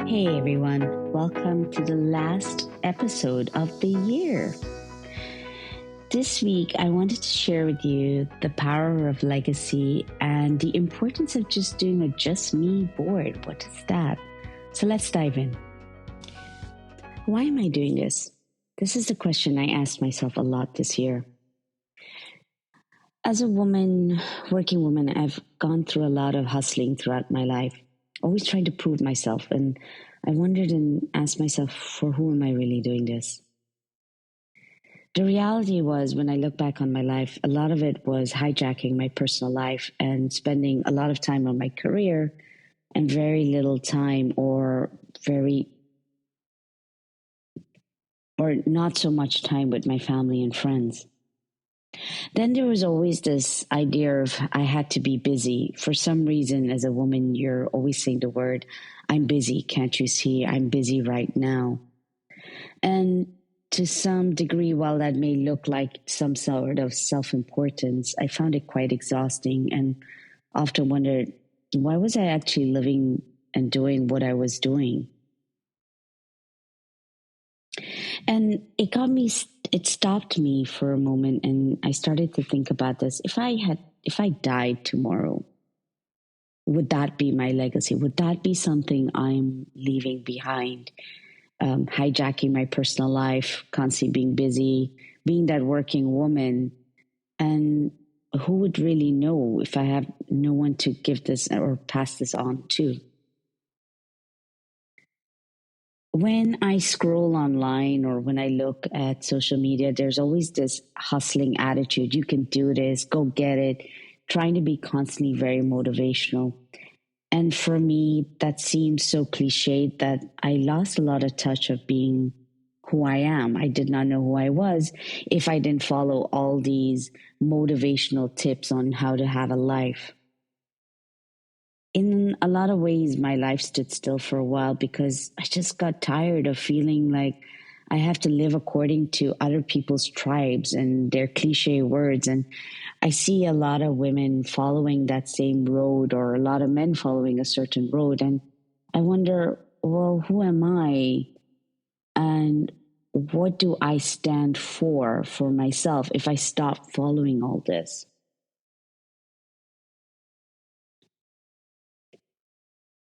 Hey everyone, welcome to the last episode of the year. This week, I wanted to share with you the power of legacy and the importance of just doing a just me board. What is that? So let's dive in. Why am I doing this? This is the question I asked myself a lot this year. As a woman, working woman, I've gone through a lot of hustling throughout my life, always trying to prove myself. And I wondered and asked myself, for who am I really doing this? The reality was, when I look back on my life, a lot of it was hijacking my personal life and spending a lot of time on my career and very little time or not so much time with my family and friends. Then there was always this idea of I had to be busy. For some reason, as a woman, you're always saying the word, I'm busy. Can't you see? I'm busy right now. And to some degree, while that may look like some sort of self-importance, I found it quite exhausting and often wondered, why was I actually living and doing what I was doing? And it stopped me for a moment, and I started to think about this. If I died tomorrow, would that be my legacy? Would that be something I'm leaving behind? Hijacking my personal life, constantly being busy, being that working woman. And who would really know if I have no one to give this or pass this on to? When I scroll online or when I look at social media, there's always this hustling attitude. You can do this, go get it, trying to be constantly very motivational. And for me, that seems so cliched that I lost a lot of touch of being who I am. I did not know who I was if I didn't follow all these motivational tips on how to have a life. In a lot of ways, my life stood still for a while because I just got tired of feeling like I have to live according to other people's tribes and their cliche words. And I see a lot of women following that same road or a lot of men following a certain road. And I wonder, well, who am I? And what do I stand for myself if I stop following all this?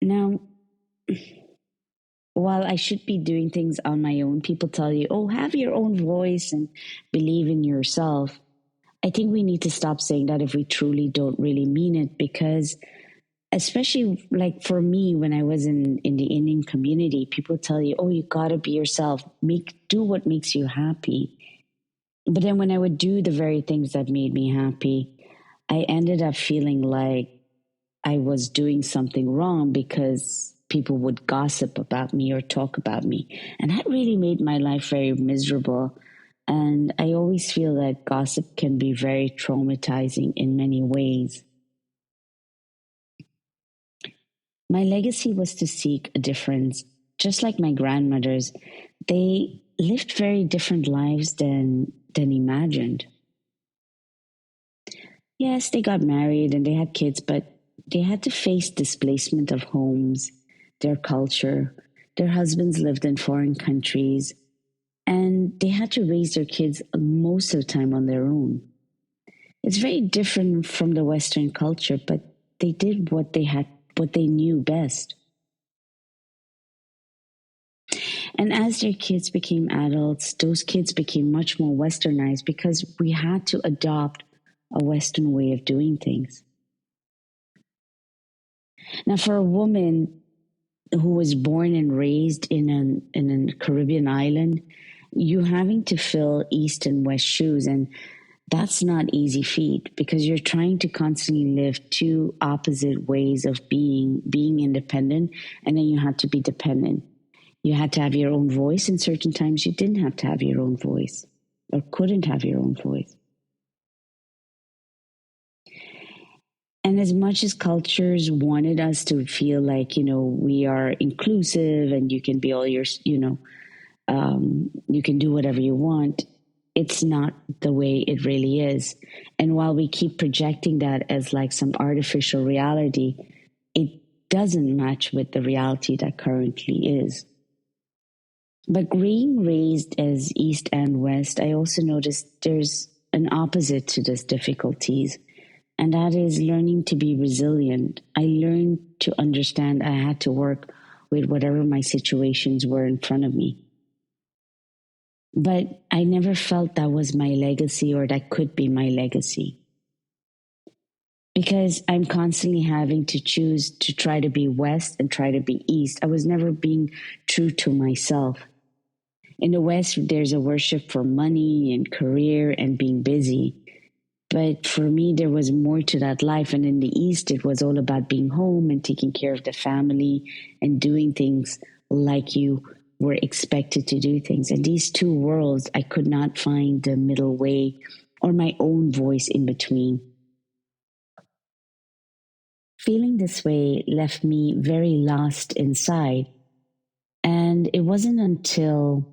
Now, while I should be doing things on my own, people tell you, oh, have your own voice and believe in yourself. I think we need to stop saying that if we truly don't really mean it, because especially like for me, when I was in the Indian community, people tell you, oh, you gotta be yourself, do what makes you happy. But then when I would do the very things that made me happy, I ended up feeling like I was doing something wrong because people would gossip about me or talk about me. And that really made my life very miserable. And I always feel that gossip can be very traumatizing in many ways. My legacy was to seek a difference. Just like my grandmothers, they lived very different lives than imagined. Yes, they got married and they had kids, but they had to face displacement of homes, their culture. Their husbands lived in foreign countries, and they had to raise their kids most of the time on their own. It's very different from the Western culture, but they did what they knew best. And as their kids became adults, those kids became much more westernized because we had to adopt a Western way of doing things. Now, for a woman who was born and raised in a Caribbean island, you having to fill East and West shoes, and that's not easy feat because you're trying to constantly live two opposite ways of being independent, and then you had to be dependent. You had to have your own voice, and certain times you didn't have to have your own voice or couldn't have your own voice. And as much as cultures wanted us to feel like, we are inclusive and you can be all your, you can do whatever you want, it's not the way it really is. And while we keep projecting that as like some artificial reality, it doesn't match with the reality that currently is. But being raised as East and West, I also noticed there's an opposite to these difficulties, and that is learning to be resilient. I learned to understand I had to work with whatever my situations were in front of me. But I never felt that was my legacy or that could be my legacy. Because I'm constantly having to choose to try to be West and try to be East. I was never being true to myself. In the West, there's a worship for money and career and being busy. But for me, there was more to that life. And in the East, it was all about being home and taking care of the family and doing things like you were expected to do things. And these two worlds, I could not find the middle way or my own voice in between. Feeling this way left me very lost inside. And it wasn't until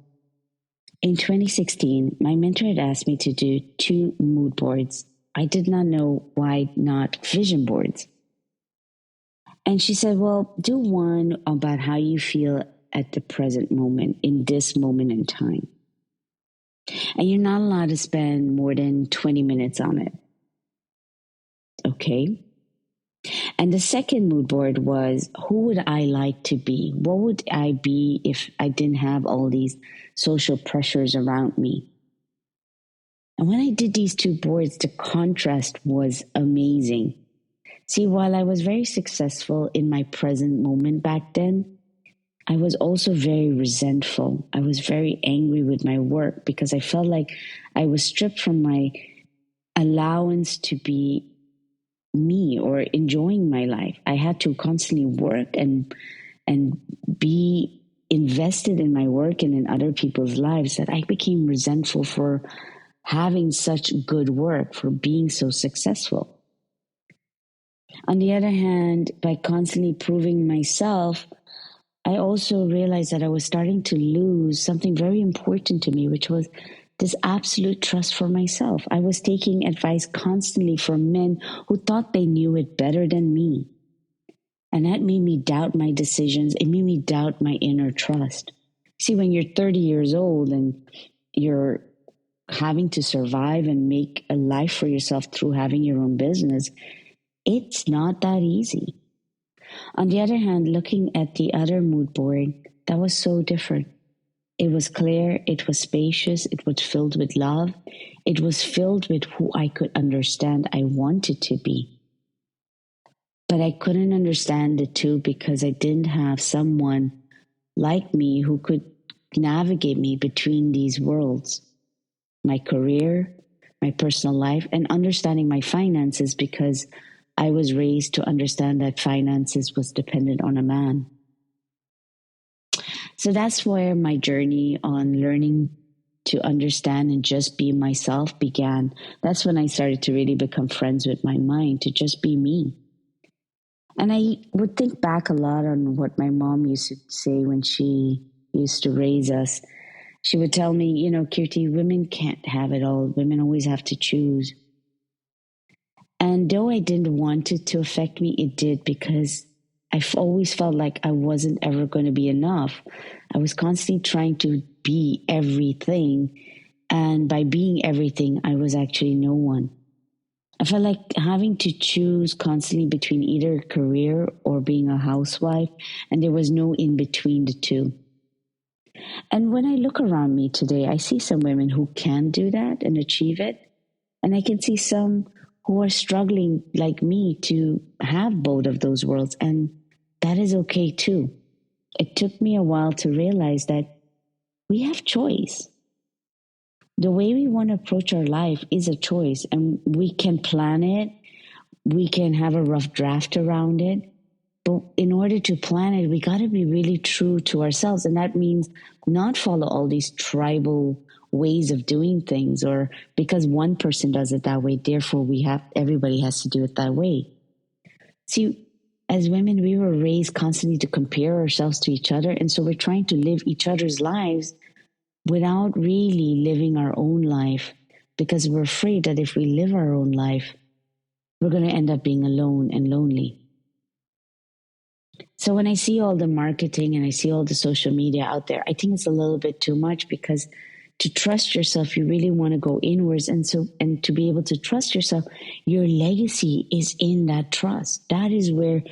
in 2016, my mentor had asked me to do 2 mood boards. I did not know why not vision boards. And she said, well, do one about how you feel at the present moment, in this moment in time. And you're not allowed to spend more than 20 minutes on it. Okay. And the second mood board was, who would I like to be? What would I be if I didn't have all these social pressures around me? And when I did these 2 boards, the contrast was amazing. See, while I was very successful in my present moment back then, I was also very resentful. I was very angry with my work because I felt like I was stripped from my allowance to be me or enjoying my life. I had to constantly work and be invested in my work and in other people's lives, that I became resentful for having such good work, for being so successful. On the other hand, by constantly proving myself, I also realized that I was starting to lose something very important to me, which was this absolute trust for myself. I was taking advice constantly from men who thought they knew it better than me. And that made me doubt my decisions. It made me doubt my inner trust. See, when you're 30 years old and you're having to survive and make a life for yourself through having your own business, it's not that easy. On the other hand, looking at the other mood board, that was so different. It was clear, it was spacious, it was filled with love, it was filled with who I could understand I wanted to be. But I couldn't understand the two because I didn't have someone like me who could navigate me between these worlds. My career, my personal life, and understanding my finances, because I was raised to understand that finances was dependent on a man. So that's where my journey on learning to understand and just be myself began. That's when I started to really become friends with my mind, to just be me. And I would think back a lot on what my mom used to say when she used to raise us. She would tell me, Kirti, women can't have it all. Women always have to choose. And though I didn't want it to affect me, it did, because I've always felt like I wasn't ever going to be enough. I was constantly trying to be everything. And by being everything, I was actually no one. I felt like having to choose constantly between either a career or being a housewife, and there was no in between the two. And when I look around me today, I see some women who can do that and achieve it. And I can see some who are struggling like me to have both of those worlds. And that is okay too. It took me a while to realize that we have choice. The way we want to approach our life is a choice, and we can plan it. We can have a rough draft around it. But in order to plan it, we got to be really true to ourselves. And that means not follow all these tribal ways of doing things, or because one person does it that way, therefore everybody has to do it that way. See, as women, we were raised constantly to compare ourselves to each other. And so we're trying to live each other's lives without really living our own life, because we're afraid that if we live our own life, we're going to end up being alone and lonely. So when I see all the marketing and I see all the social media out there, I think it's a little bit too much, because to trust yourself, you really want to go inwards. And to be able to trust yourself, your legacy is in that trust. That is where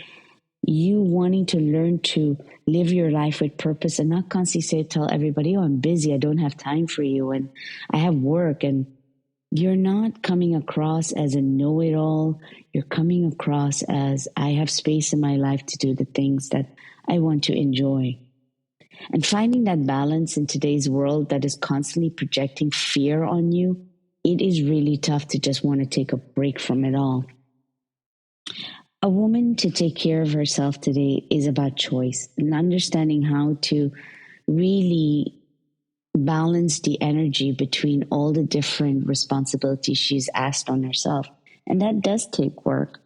you wanting to learn to live your life with purpose and not constantly tell everybody, oh, I'm busy, I don't have time for you, and I have work. And you're not coming across as a know-it-all. You're coming across as, I have space in my life to do the things that I want to enjoy. And finding that balance in today's world that is constantly projecting fear on you, it is really tough to just want to take a break from it all. A woman to take care of herself today is about choice and understanding how to really balance the energy between all the different responsibilities she's asked on herself. And that does take work.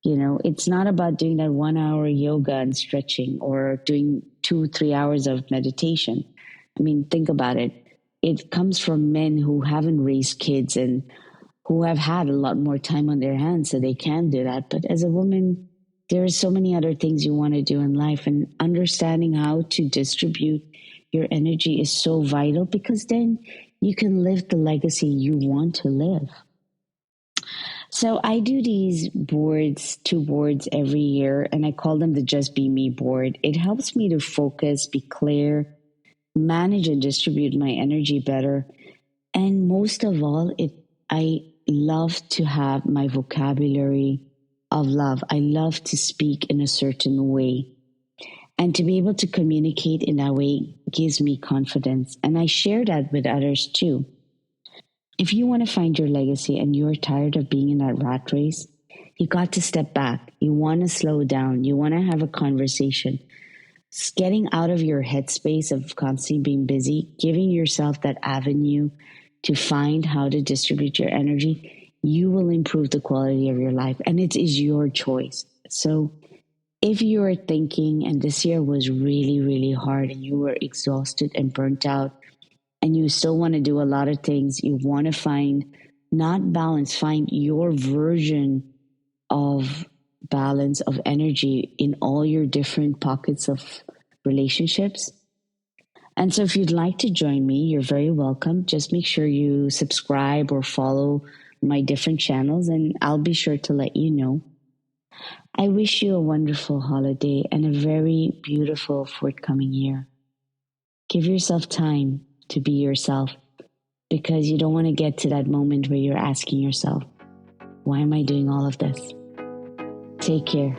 You know, it's not about doing that 1 hour yoga and stretching or doing 2-3 hours of meditation. I mean, think about it. It comes from men who haven't raised kids and who have had a lot more time on their hands, so they can do that. But as a woman, there are so many other things you want to do in life, and understanding how to distribute your energy is so vital, because then you can live the legacy you want to live. So I do these boards, 2 boards every year, and I call them the Just Be Me board. It helps me to focus, be clear, manage and distribute my energy better. And most of all, I love to have my vocabulary of love. I love to speak in a certain way. And to be able to communicate in that way gives me confidence. And I share that with others too. If you want to find your legacy and you're tired of being in that rat race, you got to step back. You want to slow down. You want to have a conversation. Getting out of your headspace of constantly being busy, giving yourself that avenue to find how to distribute your energy, you will improve the quality of your life. And it is your choice. So if you are thinking, and this year was really, really hard, and you were exhausted and burnt out, and you still want to do a lot of things, you want to find not balance, find your version of balance of energy in all your different pockets of relationships. And so if you'd like to join me, you're very welcome. Just make sure you subscribe or follow my different channels, and I'll be sure to let you know. I wish you a wonderful holiday and a very beautiful forthcoming year. Give yourself time to be yourself, because you don't want to get to that moment where you're asking yourself, why am I doing all of this? Take care.